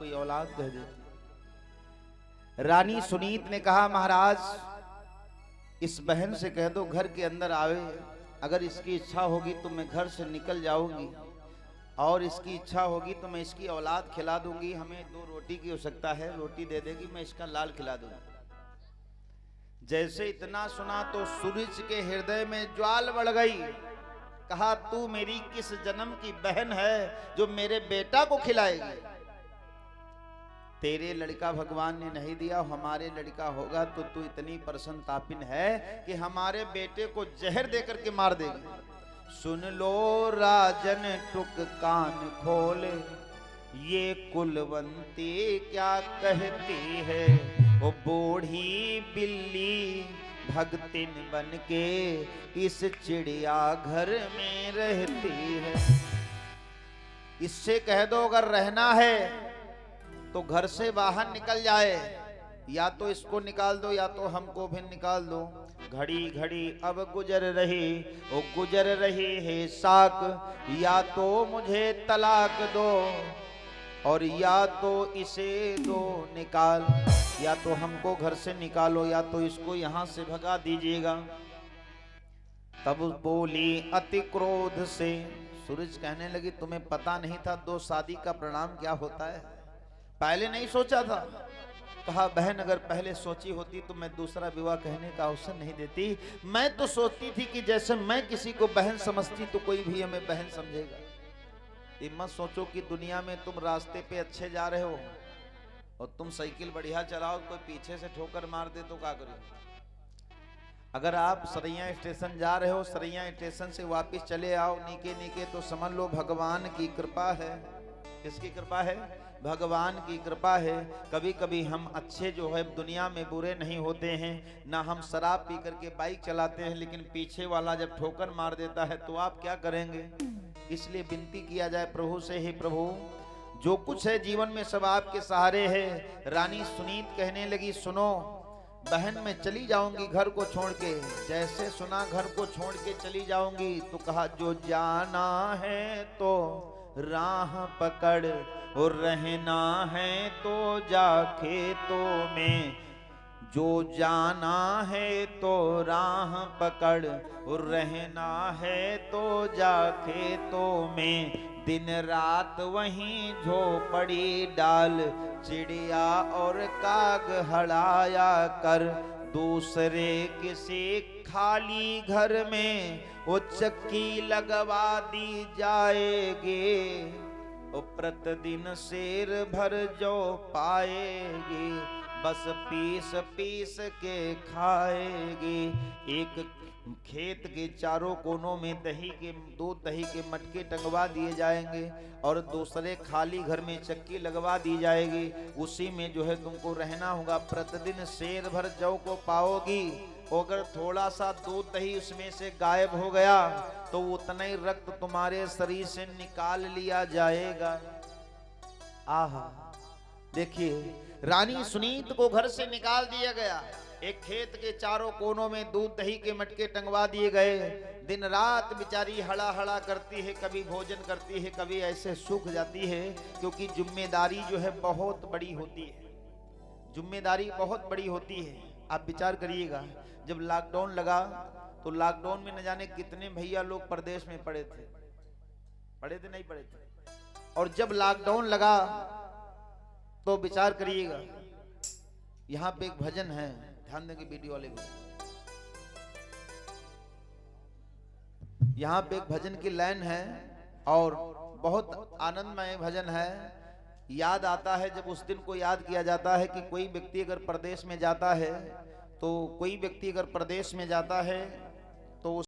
कोई औलाद कह देती। रानी सुनीत ने कहा महाराज इस बहन से कह दो घर के अंदर आवे, अगर इसकी इच्छा होगी तो मैं घर से निकल जाऊंगी, और इसकी इच्छा होगी तो मैं इसकी औलाद खिला दूंगी। हमें 2 रोटी की आवश्यकता है, रोटी दे देगी, मैं इसका लाल खिला दूंगी। जैसे इतना सुना तो सूरज के हृदय में ज्वाल बढ़ गई। कहा तू मेरी किस जन्म की बहन है जो मेरे बेटा को खिलाएगी? तेरे लड़का भगवान ने नहीं दिया, हमारे लड़का होगा तो तू इतनी प्रसन्नतापिन है कि हमारे बेटे को जहर देकर के मार देगी। सुन लो राजन टुक कान खोले, ये कुलवंती क्या कहती है। वो बूढ़ी बिल्ली भगतिन बन के इस चिड़िया घर में रहती है। इससे कह दो अगर रहना है तो घर से बाहर निकल जाए, या तो इसको निकाल दो या तो हमको भी निकाल दो। घड़ी घड़ी अब गुजर रही, वो गुजर रही है साक, या तो मुझे तलाक दो और या तो इसे दो निकाल, या तो हमको घर से निकालो या तो इसको यहां से भगा दीजिएगा। तब बोली अति क्रोध से, सूरज कहने लगी तुम्हें पता नहीं था 2 शादी का परिणाम क्या होता है? पहले नहीं सोचा था? कहा बहन अगर पहले सोची होती तो मैं दूसरा विवाह कहने का अवसर नहीं देती। मैं तो सोचती थी कि जैसे मैं किसी को बहन समझती तो कोई भी हमें बहन समझेगा। ये मत सोचो कि दुनिया में तुम रास्ते पे अच्छे जा रहे हो और तुम साइकिल बढ़िया चलाओ, कोई पीछे से ठोकर मार दे तो क्या करो। अगर आप सरैया स्टेशन जा रहे हो, सरैया स्टेशन से वापस चले आओ नीके नीके, तो समझ लो भगवान की कृपा है। किसकी कृपा है? भगवान की कृपा है। कभी कभी हम अच्छे जो है दुनिया में बुरे नहीं होते हैं ना। हम शराब पी करके बाइक चलाते हैं, लेकिन पीछे वाला जब ठोकर मार देता है तो आप क्या करेंगे? इसलिए विनती किया जाए प्रभु से, हे प्रभु जो कुछ है जीवन में सब आपके सहारे है। रानी सुनीत कहने लगी सुनो बहन मैं चली जाऊंगी घर को छोड़ के। जैसे सुना घर को छोड़ के चली जाऊंगी तो कहा जो जाना है तो राह पकड़, और रहना है तो जा खेतों में। जो जाना है तो राह पकड़, और रहना है तो जा खेतों में। दिन रात वहीं झोपड़ी डाल, चिड़िया और काग हड़ाया कर। दूसरे किसी खाली घर में वो चक्की लगवा दी जाएगी, वो प्रतिदिन शेर भर जो पाएगी, बस पीस पीस के खाएगी। एक खेत के चारों कोनों में दो दही के मटके टंगवा दिए जाएंगे और दूसरे खाली घर में चक्की लगवा दी जाएगी। उसी में जो है तुमको रहना होगा। प्रतिदिन शेर भर जौ को पाओगी। अगर थोड़ा सा दूध दही उसमें से गायब हो गया तो उतना ही रक्त तुम्हारे शरीर से निकाल लिया जाएगा। आहा देखिए रानी सुनीत को घर से निकाल दिया गया। एक खेत के चारों कोनों में दूध दही के मटके टंगवा दिए गए। दिन रात बेचारी हड़ा हड़ा करती है, कभी भोजन करती है, कभी ऐसे सूख जाती है, क्योंकि जिम्मेदारी जो है बहुत बड़ी होती है। जिम्मेदारी बहुत बड़ी होती है। आप विचार करिएगा जब लॉकडाउन लगा तो लॉकडाउन में न जाने कितने भैया लोग प्रदेश में पड़े थे नहीं पड़े थे। और जब लॉकडाउन लगा तो विचार करिएगा, यहाँ पे एक भजन है, ध्यान देंगे वीडियो वाले को। यहाँ पे एक भजन की लाइन है और बहुत आनंदमय भजन है। याद आता है जब उस दिन को याद किया जाता है कि कोई व्यक्ति अगर प्रदेश में जाता है तो